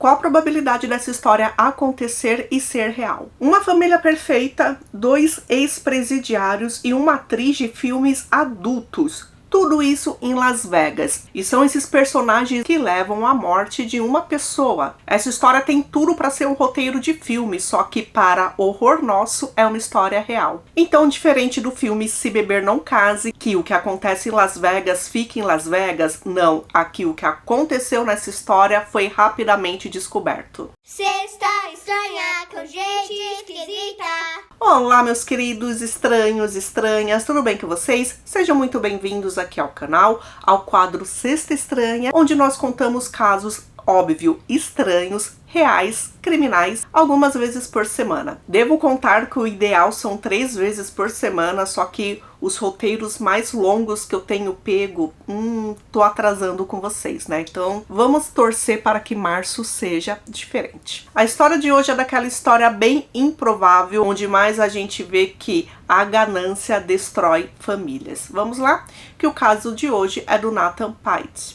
Qual a probabilidade dessa história acontecer e ser real? Uma família perfeita, 2 ex-presidiários e uma atriz de filmes adultos. Tudo isso em Las Vegas. E são esses personagens que levam à morte de uma pessoa. Essa história tem tudo para ser um roteiro de filme, só que para horror nosso é uma história real. Então, diferente do filme Se Beber Não Case, que o que acontece em Las Vegas fica em Las Vegas, não. Aqui o que aconteceu nessa história foi rapidamente descoberto. Sexta estranha com gente esquisita. Olá, meus queridos estranhos, estranhas, tudo bem com vocês? Sejam muito bem-vindos aqui ao canal, ao quadro Sexta Estranha, onde nós contamos casos, óbvio, estranhos, reais, criminais, algumas vezes por semana. Devo contar que o ideal são 3 vezes por semana, só que os roteiros mais longos que eu tenho pego, tô atrasando com vocês, né? Então vamos torcer para que março seja diferente. A história de hoje é daquela história bem improvável, onde mais a gente vê que a ganância destrói famílias. Vamos lá? Que o caso de hoje é do Nathan Pite.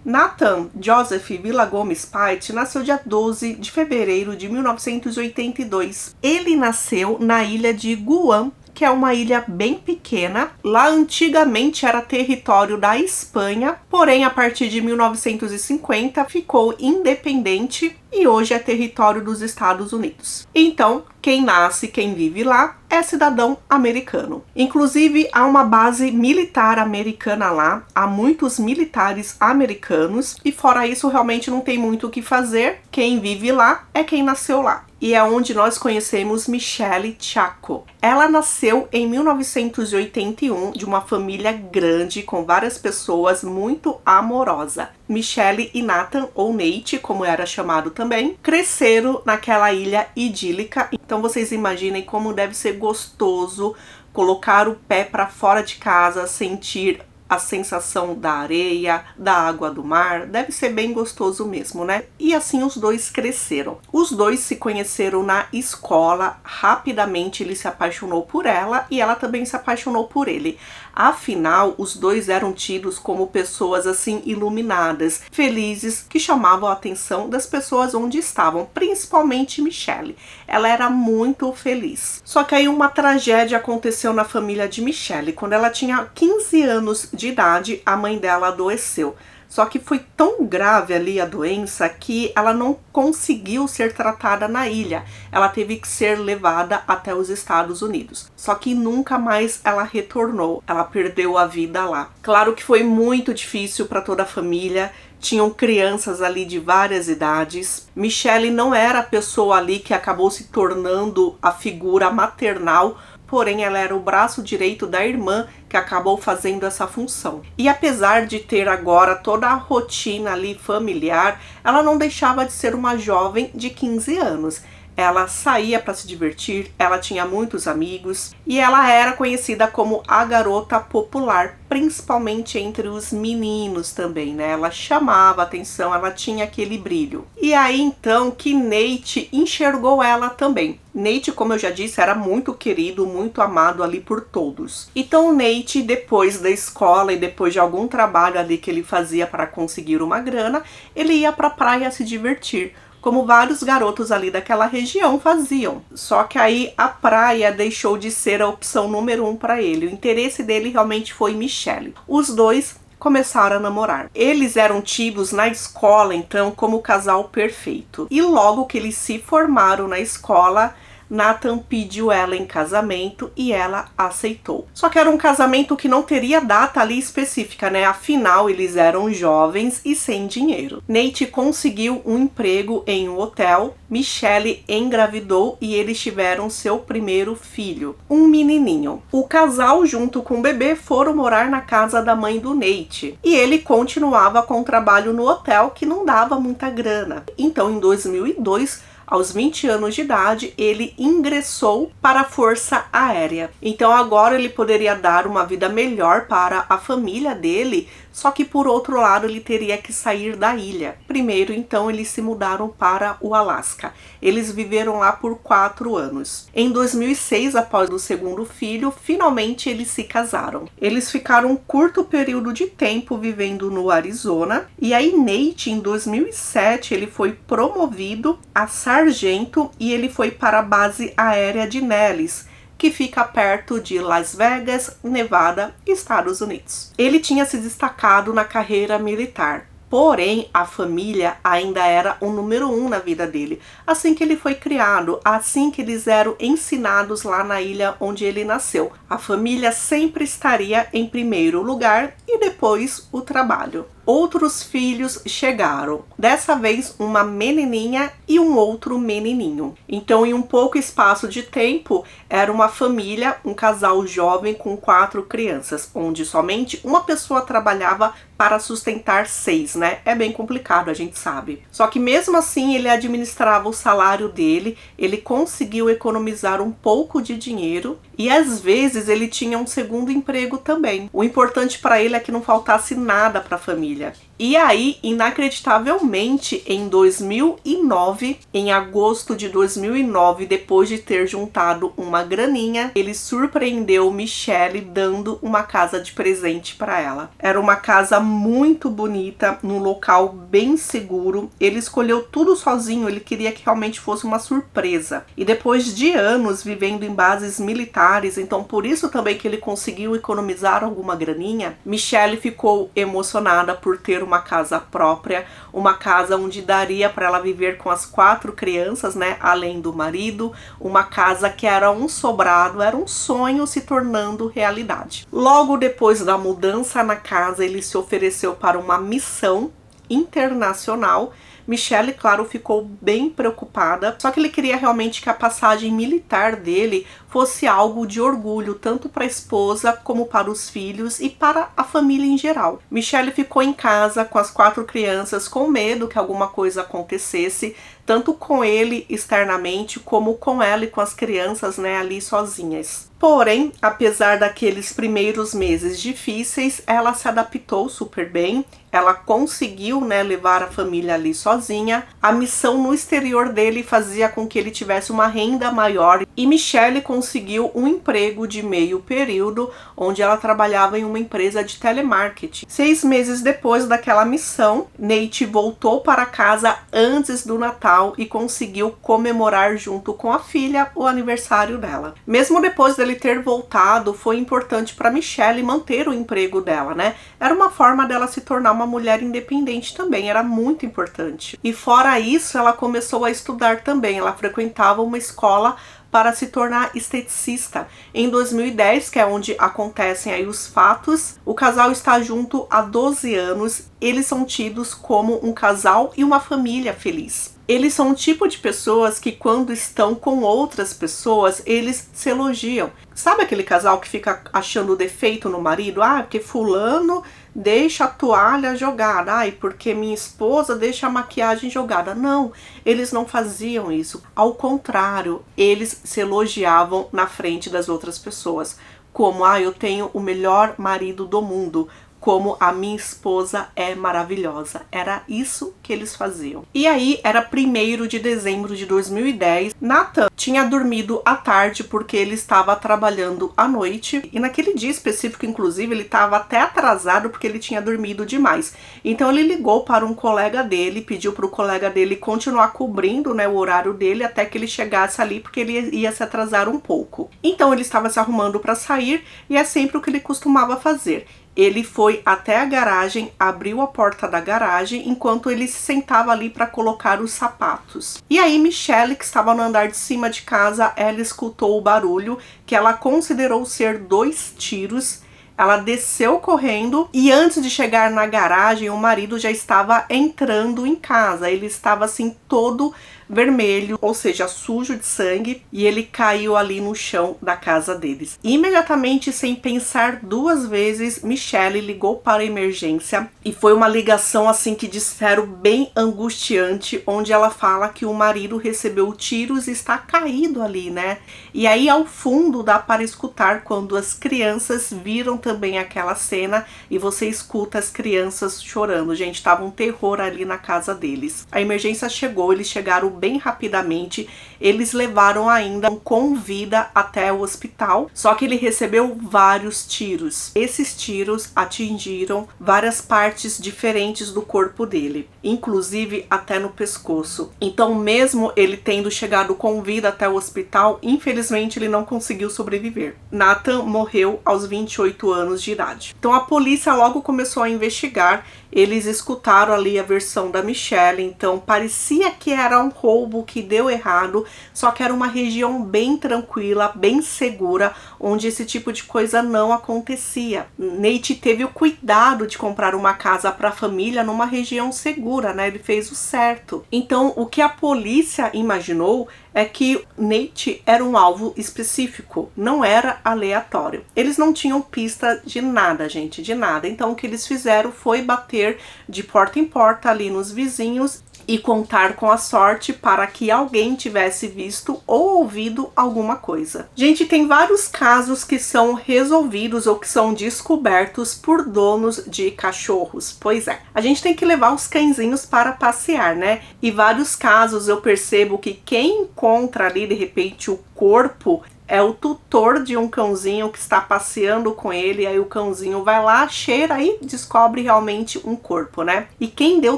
Nathan Joseph Villagomes Pite nasceu dia 12 de fevereiro de 1982. Ele nasceu na ilha de Guam, que é uma ilha bem pequena. Lá antigamente era território da Espanha, porém a partir de 1950 ficou independente e hoje é território dos Estados Unidos. Então, quem nasce, quem vive lá, é cidadão americano. Inclusive, há uma base militar americana lá, há muitos militares americanos, e fora isso, realmente não tem muito o que fazer. Quem vive lá é quem nasceu lá. E é onde nós conhecemos Michelle Chaco. Ela nasceu em 1981 de uma família grande, com várias pessoas, muito amorosa. Michelle e Nathan, ou Nate, como era chamado também, cresceram naquela ilha idílica. Então vocês imaginem como deve ser gostoso colocar o pé para fora de casa, sentir a sensação da areia, da água do mar. Deve ser bem gostoso mesmo, né? E assim os dois cresceram. Os dois se conheceram na escola. Rapidamente ele se apaixonou por ela e ela também se apaixonou por ele. Afinal, os dois eram tidos como pessoas assim iluminadas, felizes, que chamavam a atenção das pessoas onde estavam, principalmente Michelle. Ela era muito feliz. Só que aí uma tragédia aconteceu na família de Michelle. Quando ela tinha 15 anos de idade, a mãe dela adoeceu. Só que foi tão grave ali a doença que ela não conseguiu ser tratada na ilha. Ela teve que ser levada até os Estados Unidos. Só que nunca mais ela retornou. Ela perdeu a vida lá. Claro que foi muito difícil para toda a família. Tinham crianças ali de várias idades. Michelle não era a pessoa ali que acabou se tornando a figura maternal, porém ela era o braço direito da irmã que acabou fazendo essa função. E apesar de ter agora toda a rotina ali familiar, ela não deixava de ser uma jovem de 15 anos. Ela saía para se divertir, ela tinha muitos amigos e ela era conhecida como a garota popular, principalmente entre os meninos também, né? Ela chamava atenção, ela tinha aquele brilho. E aí então que Nate enxergou ela também. Nate, como eu já disse, era muito querido, muito amado ali por todos. Então Nate, depois da escola e depois de algum trabalho ali que ele fazia para conseguir uma grana, ele ia para a praia se divertir, como vários garotos ali daquela região faziam. Só que aí a praia deixou de ser a opção número 1 para ele. O interesse dele realmente foi Michelle. Os dois começaram a namorar. Eles eram tidos na escola, então, como o casal perfeito. E logo que eles se formaram na escola, Nathan pediu ela em casamento e ela aceitou. Só que era um casamento que não teria data ali específica, né? Afinal, eles eram jovens e sem dinheiro. Nate conseguiu um emprego em um hotel, Michelle engravidou e eles tiveram seu primeiro filho, um menininho. O casal, junto com o bebê, foram morar na casa da mãe do Nate. E ele continuava com o trabalho no hotel, que não dava muita grana. Então, em 2002, aos 20 anos de idade, ele ingressou para a Força Aérea. Então agora ele poderia dar uma vida melhor para a família dele, Só que por outro lado ele teria que sair da ilha. Primeiro, então, eles se mudaram para o Alasca. Eles viveram lá por 4 anos. Em 2006, após o segundo filho, finalmente eles se casaram. Eles ficaram um curto período de tempo vivendo no Arizona. E aí Nate, em 2007, ele foi promovido a sargento e ele foi para a base aérea de Nellis, que fica perto de Las Vegas, Nevada, Estados Unidos. Ele tinha se destacado na carreira militar, porém a família ainda era o número 1 na vida dele, assim que ele foi criado, assim que eles eram ensinados lá na ilha onde ele nasceu. A família sempre estaria em primeiro lugar e depois o trabalho. Outros filhos chegaram, dessa vez uma menininha e um outro menininho. Então, em um pouco espaço de tempo, era uma família, um casal jovem com 4 crianças, onde somente uma pessoa trabalhava para sustentar 6, né? É bem complicado, a gente sabe. Só que mesmo assim, ele administrava o salário dele, ele conseguiu economizar um pouco de dinheiro e às vezes ele tinha um segundo emprego também. O importante para ele é que não faltasse nada para a família. E aí, inacreditavelmente, em 2009, em agosto de 2009, depois de ter juntado uma graninha, ele surpreendeu Michelle dando uma casa de presente para ela. Era uma casa muito bonita, num local bem seguro. Ele escolheu tudo sozinho, ele queria que realmente fosse uma surpresa. E depois de anos vivendo em bases militares, então por isso também que ele conseguiu economizar alguma graninha, Michelle ficou emocionada por ter uma casa própria, uma casa onde daria para ela viver com as 4 crianças, né, além do marido, uma casa que era um sobrado, era um sonho se tornando realidade. Logo depois da mudança na casa, ele se ofereceu para uma missão internacional. Michelle, claro, ficou bem preocupada, só que ele queria realmente que a passagem militar dele fosse algo de orgulho, tanto para a esposa como para os filhos e para a família em geral. Michelle ficou em casa com as 4 crianças com medo que alguma coisa acontecesse, tanto com ele externamente como com ela e com as crianças, né, ali sozinhas. Porém, apesar daqueles primeiros meses difíceis, ela se adaptou super bem, ela conseguiu, né, levar a família ali sozinha. A missão no exterior dele fazia com que ele tivesse uma renda maior e Michelle conseguiu um emprego de meio período, onde ela trabalhava em uma empresa de telemarketing. 6 meses depois daquela missão, Nate voltou para casa antes do Natal e conseguiu comemorar junto com a filha o aniversário dela. Mesmo depois dele ter voltado, foi importante para Michelle manter o emprego dela, né? Era uma forma dela se tornar uma mulher independente também, era muito importante. E fora isso, ela começou a estudar também, ela frequentava uma escola para se tornar esteticista. Em 2010, que é onde acontecem aí os fatos, o casal está junto há 12 anos, eles são tidos como um casal e uma família feliz. Eles são um tipo de pessoas que quando estão com outras pessoas, eles se elogiam. Sabe aquele casal que fica achando defeito no marido? Ah, porque fulano deixa a toalha jogada. Ai, porque minha esposa deixa a maquiagem jogada. Não, eles não faziam isso. Ao contrário, eles se elogiavam na frente das outras pessoas. Como, eu tenho o melhor marido do mundo. Como a minha esposa é maravilhosa. Era isso que eles faziam. E aí, era 1º de dezembro de 2010. Nathan tinha dormido à tarde porque ele estava trabalhando à noite. E naquele dia específico, inclusive, ele estava até atrasado porque ele tinha dormido demais. Então, ele ligou para um colega dele, pediu para o colega dele continuar cobrindo, né, o horário dele até que ele chegasse ali, porque ele ia se atrasar um pouco. Então, ele estava se arrumando para sair e é sempre o que ele costumava fazer. Ele foi até a garagem, abriu a porta da garagem, enquanto ele se sentava ali para colocar os sapatos. E aí Michelle, que estava no andar de cima de casa, ela escutou o barulho, que ela considerou ser 2 tiros. Ela desceu correndo e antes de chegar na garagem, o marido já estava entrando em casa. Ele estava assim todo vermelho, ou seja, sujo de sangue, e ele caiu ali no chão da casa deles. Imediatamente, sem pensar duas vezes, Michelle ligou para a emergência e foi uma ligação assim que disseram bem angustiante, onde ela fala que o marido recebeu tiros e está caído ali, né? E aí ao fundo dá para escutar quando as crianças viram também aquela cena e você escuta as crianças chorando. Gente, tava um terror ali na casa deles. A emergência chegou, eles chegaram bem rapidamente, eles levaram ainda com vida até o hospital, só que ele recebeu vários tiros. Esses tiros atingiram várias partes diferentes do corpo dele, inclusive até no pescoço. Então, mesmo ele tendo chegado com vida até o hospital, infelizmente ele não conseguiu sobreviver. Nathan morreu aos 28 anos de idade. Então a polícia logo começou a investigar. Eles escutaram ali a versão da Michelle, então parecia que era um roubo que deu errado, só que era uma região bem tranquila, bem segura, onde esse tipo de coisa não acontecia. Nate teve o cuidado de comprar uma casa para a família numa região segura, né? Ele fez o certo. Então, o que a polícia imaginou é que Nate era um alvo específico, não era aleatório. Eles não tinham pista de nada, gente, de nada. Então, o que eles fizeram foi bater de porta em porta ali nos vizinhos e contar com a sorte para que alguém tivesse visto ou ouvido alguma coisa. Gente, tem vários casos que são resolvidos ou que são descobertos por donos de cachorros. Pois é, a gente tem que levar os cãezinhos para passear, né? E vários casos eu percebo que quem encontra ali de repente o corpo é o tutor de um cãozinho que está passeando com ele, aí o cãozinho vai lá, cheira e descobre realmente um corpo, né? E quem deu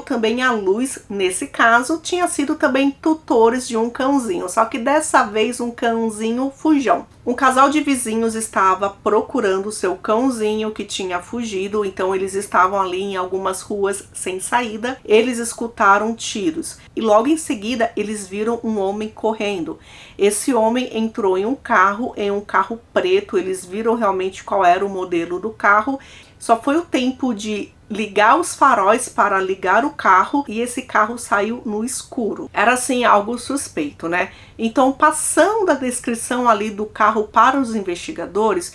também a luz, nesse caso, tinha sido também tutores de um cãozinho, só que dessa vez um cãozinho fujão. Um casal de vizinhos estava procurando o seu cãozinho que tinha fugido, então eles estavam ali em algumas ruas sem saída. Eles escutaram tiros e logo em seguida eles viram um homem correndo. Esse homem entrou em um carro preto, eles viram realmente qual era o modelo do carro. Só foi o tempo de ligar os faróis para ligar o carro e esse carro saiu no escuro. Era assim algo suspeito, né? Então, passando a descrição ali do carro para os investigadores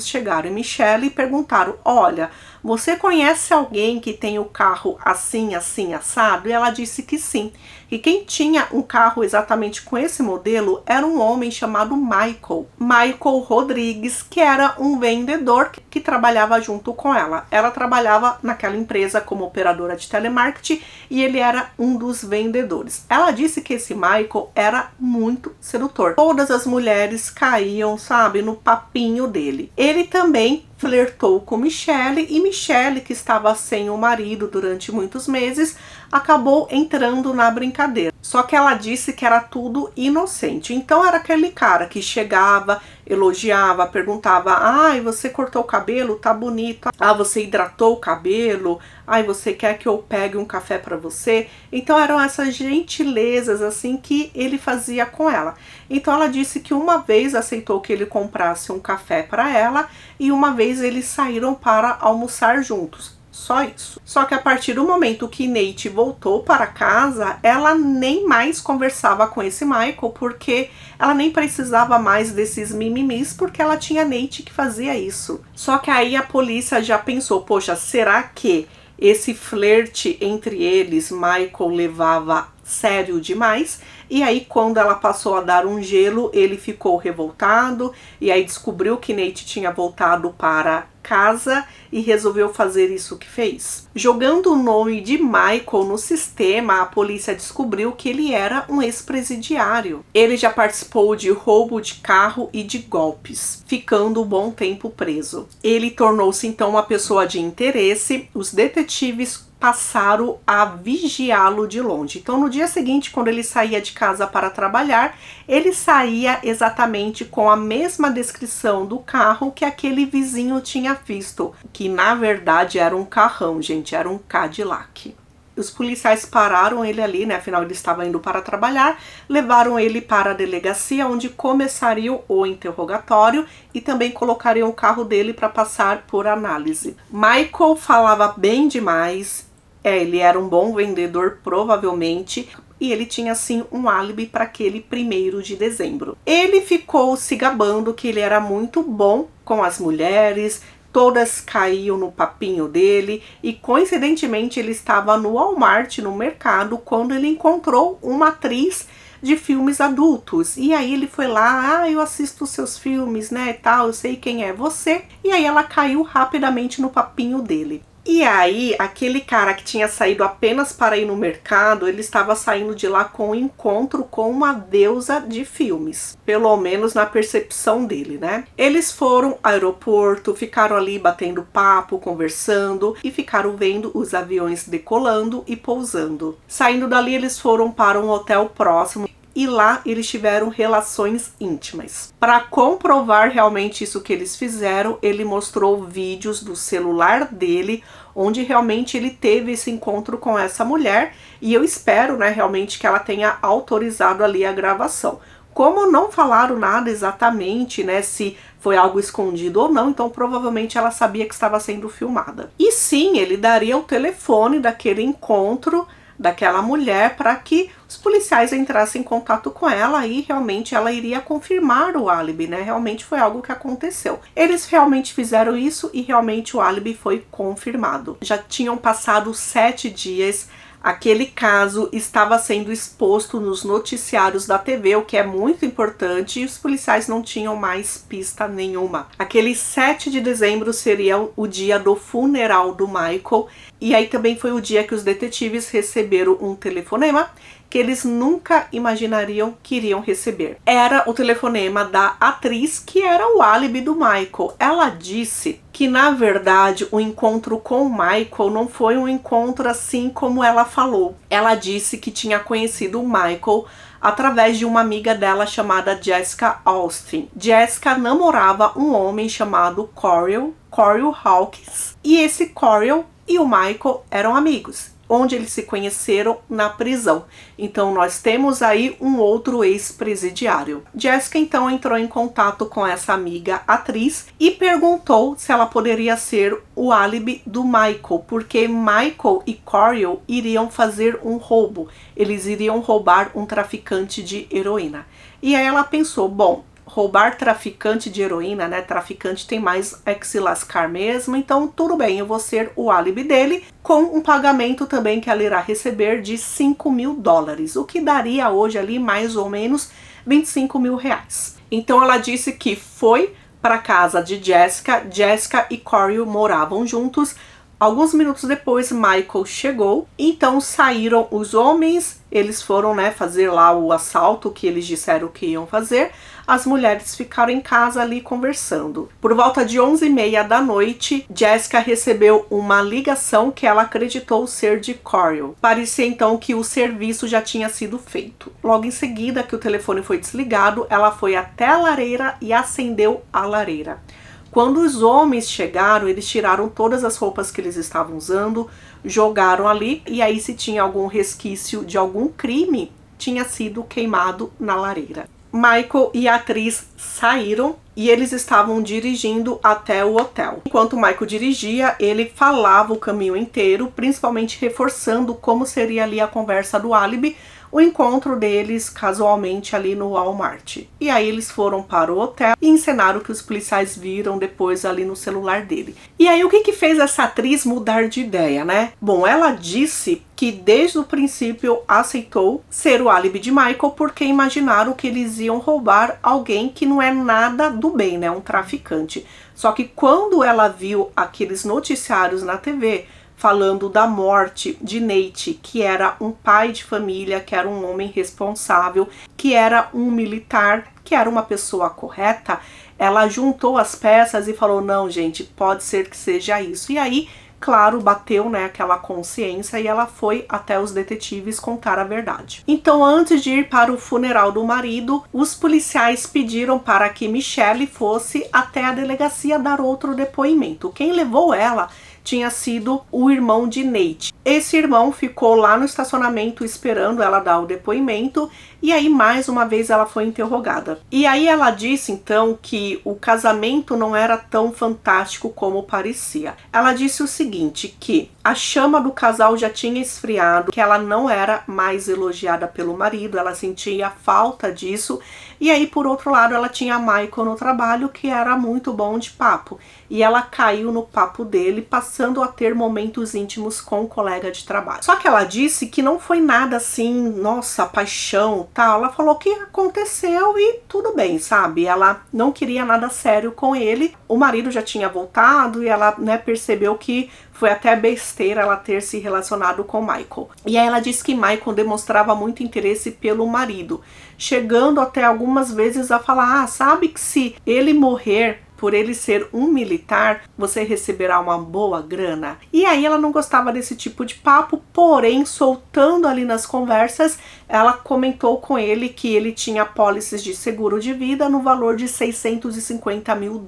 chegaram em Michelle e perguntaram: olha, você conhece alguém que tem o carro assim, assim, assado? E ela disse que sim. E quem tinha um carro exatamente com esse modelo era um homem chamado Michael Rodrigues, que era um vendedor que trabalhava junto com ela. Ela trabalhava naquela empresa como operadora de telemarketing e ele era um dos vendedores. Ela disse que esse Michael era muito sedutor. Todas as mulheres caíam, sabe, no papinho dele. Ele também flertou com Michelle e Michelle, que estava sem o marido durante muitos meses, acabou entrando na brincadeira. Só que ela disse que era tudo inocente. Então era aquele cara que chegava, elogiava, perguntava: ai, você cortou o cabelo? Tá bonito. Ah, você hidratou o cabelo? Ai, você quer que eu pegue um café para você? Então eram essas gentilezas assim que ele fazia com ela. Então ela disse que uma vez aceitou que ele comprasse um café para ela e uma vez eles saíram para almoçar juntos. Só isso. Só que a partir do momento que Nate voltou para casa, ela nem mais conversava com esse Michael, porque ela nem precisava mais desses mimimis, porque ela tinha Nate que fazia isso. Só que aí a polícia já pensou: poxa, será que esse flerte entre eles, Michael levava sério demais? E aí quando ela passou a dar um gelo, ele ficou revoltado e aí descobriu que Nate tinha voltado para casa e resolveu fazer isso que fez. Jogando o nome de Michael no sistema, a polícia descobriu que ele era um ex-presidiário. Ele já participou de roubo de carro e de golpes, ficando um bom tempo preso. Ele tornou-se então uma pessoa de interesse. Os detetives passaram a vigiá-lo de longe. Então, no dia seguinte, quando ele saía de casa para trabalhar, ele saía exatamente com a mesma descrição do carro que aquele vizinho tinha visto, que na verdade era um carrão, gente, era um Cadillac. Os policiais pararam ele ali, né? Afinal, ele estava indo para trabalhar, levaram ele para a delegacia, onde começariam o interrogatório e também colocariam o carro dele para passar por análise. Michael falava bem demais. Ele era um bom vendedor, provavelmente. e ele tinha sim um álibi para aquele 1º de dezembro. Ele ficou se gabando que ele era muito bom com as mulheres, todas caíam no papinho dele e coincidentemente ele estava no Walmart, no mercado, quando ele encontrou uma atriz de filmes adultos. E aí ele foi lá, eu assisto os seus filmes, né, e tal, eu sei quem é você. E aí ela caiu rapidamente no papinho dele. E aí, aquele cara que tinha saído apenas para ir no mercado, ele estava saindo de lá com um encontro com uma deusa de filmes. Pelo menos na percepção dele, né? Eles foram ao aeroporto, ficaram ali batendo papo, conversando e ficaram vendo os aviões decolando e pousando. Saindo dali, eles foram para um hotel próximo. E lá eles tiveram relações íntimas. Para comprovar realmente isso que eles fizeram, ele mostrou vídeos do celular dele, onde realmente ele teve esse encontro com essa mulher, e eu espero, né, realmente que ela tenha autorizado ali a gravação. Como não falaram nada exatamente, né, se foi algo escondido ou não, então provavelmente ela sabia que estava sendo filmada. E sim, ele daria o telefone daquele encontro daquela mulher para que os policiais entrassem em contato com ela e realmente ela iria confirmar o álibi, né? Realmente foi algo que aconteceu. Eles realmente fizeram isso e realmente o álibi foi confirmado. Já tinham passado 7 dias. Aquele caso estava sendo exposto nos noticiários da TV, o que é muito importante, e os policiais não tinham mais pista nenhuma. Aquele 7 de dezembro seria o dia do funeral do Michael, e aí também foi o dia que os detetives receberam um telefonema que eles nunca imaginariam que iriam receber. Era o telefonema da atriz que era o álibi do Michael. Ela disse que, na verdade, o encontro com o Michael não foi um encontro assim como ela falou. Ela disse que tinha conhecido o Michael através de uma amiga dela chamada Jessica Austin. Jessica namorava um homem chamado Coryell Hawkins, e esse Coryell e o Michael eram amigos, onde eles se conheceram na prisão. Então nós temos aí um outro ex-presidiário. Jessica então entrou em contato com essa amiga atriz e perguntou se ela poderia ser o álibi do Michael, porque Michael e Coryell iriam fazer um roubo. Eles iriam roubar um traficante de heroína. E aí ela pensou, bom, roubar traficante de heroína, né? Traficante tem mais é que se lascar mesmo, então tudo bem, eu vou ser o álibi dele, com um pagamento também que ela irá receber de $5.000, o que daria hoje ali mais ou menos R$25 mil. Então ela disse que foi para casa de Jessica e Coryell moravam juntos. Alguns minutos depois, Michael chegou, então saíram os homens, eles foram, né, fazer lá o assalto que eles disseram que iam fazer. As mulheres ficaram em casa ali conversando. Por volta de 11h30 da noite, Jessica recebeu uma ligação que ela acreditou ser de Coryell. Parecia então que o serviço já tinha sido feito. Logo em seguida que o telefone foi desligado, ela foi até a lareira e acendeu a lareira. Quando os homens chegaram, eles tiraram todas as roupas que eles estavam usando, jogaram ali, e aí se tinha algum resquício de algum crime, tinha sido queimado na lareira. Michael e a atriz saíram e eles estavam dirigindo até o hotel. Enquanto Michael dirigia, ele falava o caminho inteiro, principalmente reforçando como seria ali a conversa do álibi, o encontro deles casualmente ali no Walmart. E aí eles foram para o hotel e encenaram o que os policiais viram depois ali no celular dele. E aí o que fez essa atriz mudar de ideia, né? Bom, ela disse que desde o princípio aceitou ser o álibi de Michael porque imaginaram que eles iam roubar alguém que não é nada do bem, né? Um traficante. Só que quando ela viu aqueles noticiários na TV falando da morte de Nate, que era um pai de família, que era um homem responsável, que era um militar, que era uma pessoa correta, ela juntou as peças e falou, não, gente, pode ser que seja isso. E aí, claro, bateu, né, aquela consciência e ela foi até os detetives contar a verdade. Então, antes de ir para o funeral do marido, os policiais pediram para que Michelle fosse até a delegacia dar outro depoimento. Quem levou ela tinha sido o irmão de Nate. Esse irmão ficou lá no estacionamento esperando ela dar o depoimento e aí mais uma vez ela foi interrogada. E aí ela disse então que o casamento não era tão fantástico como parecia. Ela disse o seguinte, que A chama do casal já tinha esfriado, que ela não era mais elogiada pelo marido, ela sentia falta disso. E aí, por outro lado, ela tinha Michael no trabalho, que era muito bom de papo. E ela caiu no papo dele, passando a ter momentos íntimos com o colega de trabalho. Só que ela disse que não foi nada assim, nossa, paixão, tal. Ela falou que aconteceu e tudo bem, sabe? Ela não queria nada sério com ele. O marido já tinha voltado e ela, percebeu que foi até besteira ela ter se relacionado com Michael. E aí ela disse que Michael demonstrava muito interesse pelo marido, chegando até algumas vezes a falar, sabe que se ele morrer, por ele ser um militar, você receberá uma boa grana. E aí ela não gostava desse tipo de papo, porém, soltando ali nas conversas, ela comentou com ele que ele tinha apólices de seguro de vida no valor de $650 mil.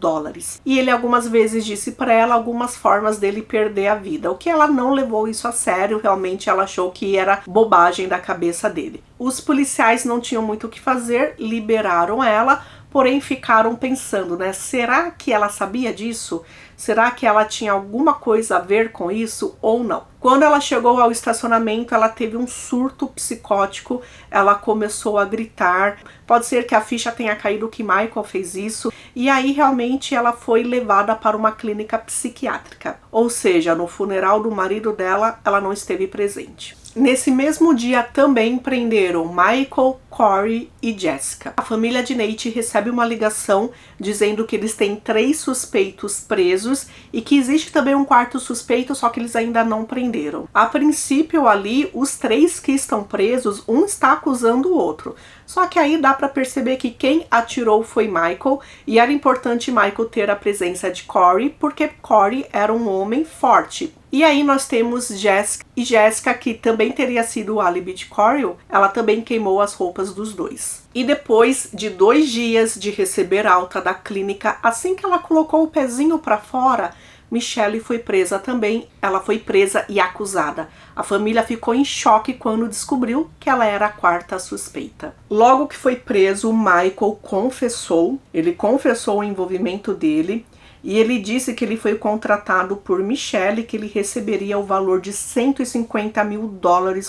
E ele algumas vezes disse para ela algumas formas dele perder a vida, o que ela não levou isso a sério, realmente ela achou que era bobagem da cabeça dele. Os policiais não tinham muito o que fazer, liberaram ela, porém ficaram pensando, será que ela sabia disso? Será que ela tinha alguma coisa a ver com isso ou não? Quando ela chegou ao estacionamento, ela teve um surto psicótico, ela começou a gritar. Pode ser que a ficha tenha caído que Michael fez isso. E aí realmente ela foi levada para uma clínica psiquiátrica. Ou seja, no funeral do marido dela, ela não esteve presente. Nesse mesmo dia também prenderam Michael, Corey e Jessica. A família de Nate recebe uma ligação dizendo que eles têm 3 suspeitos presos e que existe também um 4º suspeito, só que eles ainda não prenderam. A princípio ali, os 3 que estão presos, um está acusando o outro. Só que aí dá para perceber que quem atirou foi Michael, e era importante Michael ter a presença de Corey, porque Corey era um homem forte. E aí nós temos Jessica, e Jessica, que também teria sido o álibi de Corey, ela também queimou as roupas dos dois. E depois de 2 dias de receber alta da clínica, assim que ela colocou o pezinho para fora, Michelle foi presa também. Ela foi presa e acusada. A família ficou em choque quando descobriu que ela era a 4ª suspeita. Logo que foi preso, Michael confessou. Ele confessou o envolvimento dele. E ele disse que ele foi contratado por Michelle, que ele receberia o valor de $150 mil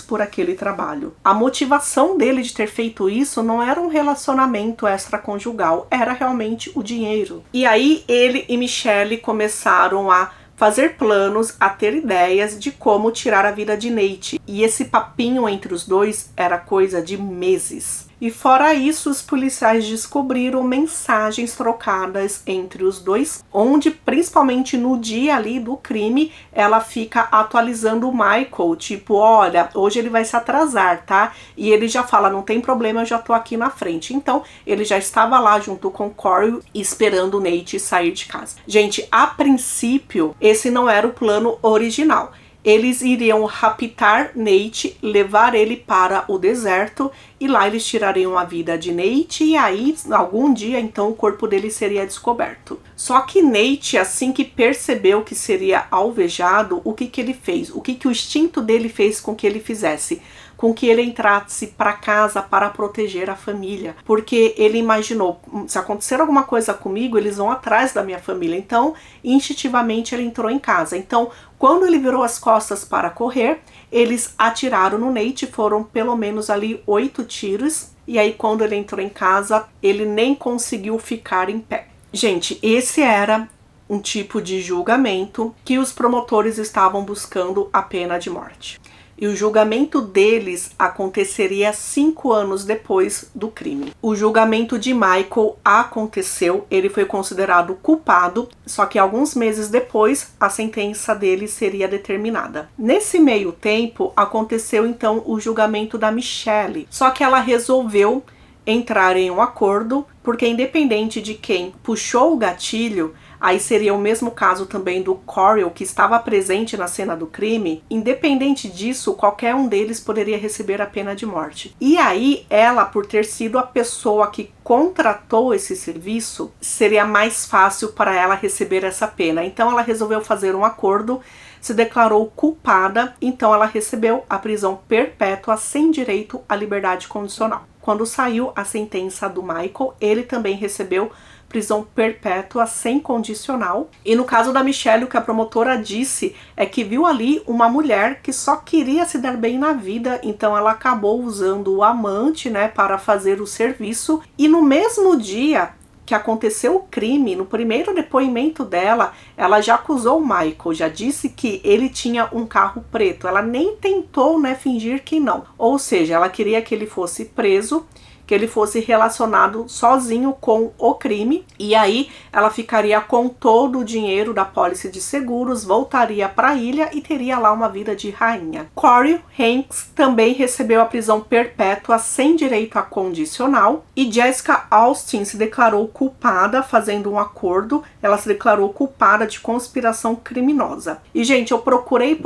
por aquele trabalho. A motivação dele de ter feito isso não era um relacionamento extraconjugal, era realmente o dinheiro. E aí ele e Michelle começaram a fazer planos, a ter ideias de como tirar a vida de Nate. E esse papinho entre os dois era coisa de meses. E fora isso, os policiais descobriram mensagens trocadas entre os dois, onde principalmente no dia ali do crime, ela fica atualizando o Michael, tipo, olha, hoje ele vai se atrasar, tá? E ele já fala, não tem problema, eu já tô aqui na frente. Então, ele já estava lá junto com Corey, esperando o Nate sair de casa. Gente, a princípio, esse não era o plano original. Eles iriam raptar Nate, levar ele para o deserto e lá eles tirariam a vida de Nate e aí, algum dia, então, o corpo dele seria descoberto. Só que Nate, assim que percebeu que seria alvejado, o que ele fez? O que o instinto dele fez com que ele fizesse? Com que ele entrasse para casa para proteger a família. Porque ele imaginou, se acontecer alguma coisa comigo, eles vão atrás da minha família. Então, instintivamente, ele entrou em casa. Então, quando ele virou as costas para correr, eles atiraram no Nate, foram pelo menos ali 8 tiros. E aí, quando ele entrou em casa, ele nem conseguiu ficar em pé. Gente, esse era um tipo de julgamento que os promotores estavam buscando a pena de morte. E o julgamento deles aconteceria 5 anos depois do crime. O julgamento de Michael aconteceu, ele foi considerado culpado, só que alguns meses depois a sentença dele seria determinada. Nesse meio tempo aconteceu então o julgamento da Michelle, só que ela resolveu entrar em um acordo, porque independente de quem puxou o gatilho, aí seria o mesmo caso também do Corey, que estava presente na cena do crime, independente disso, qualquer um deles poderia receber a pena de morte. E aí, ela, por ter sido a pessoa que contratou esse serviço, seria mais fácil para ela receber essa pena. Então, ela resolveu fazer um acordo, se declarou culpada, então ela recebeu a prisão perpétua sem direito à liberdade condicional. Quando saiu a sentença do Michael, ele também recebeu prisão perpétua sem condicional. E no caso da Michelle, o que a promotora disse é que viu ali uma mulher que só queria se dar bem na vida, então ela acabou usando o amante, né, para fazer o serviço. E no mesmo dia que aconteceu o crime, no primeiro depoimento dela, ela já acusou o Michael, já disse que ele tinha um carro preto. Ela nem tentou, né, fingir que não. Ou seja, ela queria que ele fosse preso, que ele fosse relacionado sozinho com o crime, e aí ela ficaria com todo o dinheiro da pólice de seguros, voltaria para a ilha e teria lá uma vida de rainha. Corey Hanks também recebeu a prisão perpétua sem direito a condicional, e Jessica Austin se declarou culpada, fazendo um acordo. Ela se declarou culpada de conspiração criminosa. E gente, eu procurei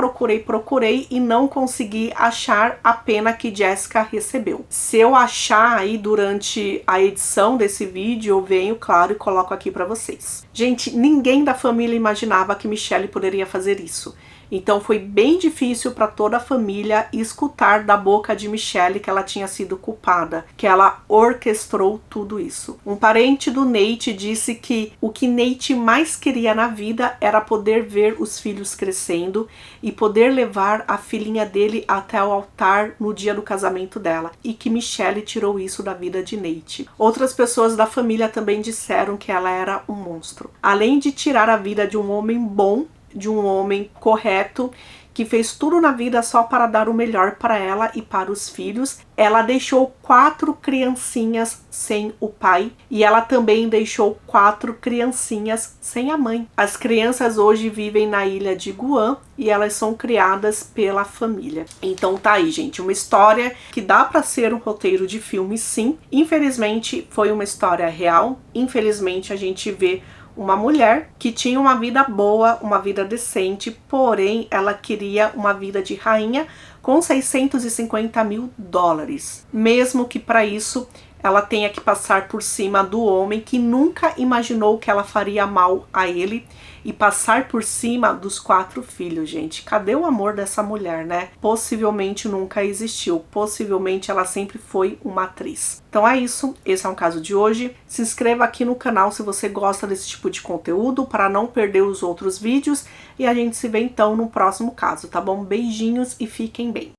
e não consegui achar a pena que Jessica recebeu. Se eu achar aí durante a edição desse vídeo, eu venho, claro, e coloco aqui pra vocês. Gente, ninguém da família imaginava que Michelle poderia fazer isso. Então foi bem difícil para toda a família escutar da boca de Michelle que ela tinha sido culpada, que ela orquestrou tudo isso. Um parente do Nate disse que o que Nate mais queria na vida era poder ver os filhos crescendo e poder levar a filhinha dele até o altar no dia do casamento dela, e que Michelle tirou isso da vida de Nate. Outras pessoas da família também disseram que ela era um monstro. Além de tirar a vida de um homem bom, de um homem correto, que fez tudo na vida só para dar o melhor para ela e para os filhos, ela deixou 4 criancinhas sem o pai, e ela também deixou 4 criancinhas sem a mãe. As crianças hoje vivem na ilha de Guam e elas são criadas pela família. Então tá aí, gente, uma história que dá para ser um roteiro de filme, sim. Infelizmente foi uma história real. Infelizmente a gente vê uma mulher que tinha uma vida boa, uma vida decente, porém ela queria uma vida de rainha com 650 mil dólares. Mesmo que para isso ela tenha que passar por cima do homem que nunca imaginou que ela faria mal a ele, e passar por cima dos 4 filhos, gente. Cadê o amor dessa mulher, né? Possivelmente nunca existiu. Possivelmente ela sempre foi uma atriz. Então é isso. Esse é um caso de hoje. Se inscreva aqui no canal se você gosta desse tipo de conteúdo, para não perder os outros vídeos. E a gente se vê então no próximo caso, tá bom? Beijinhos e fiquem bem.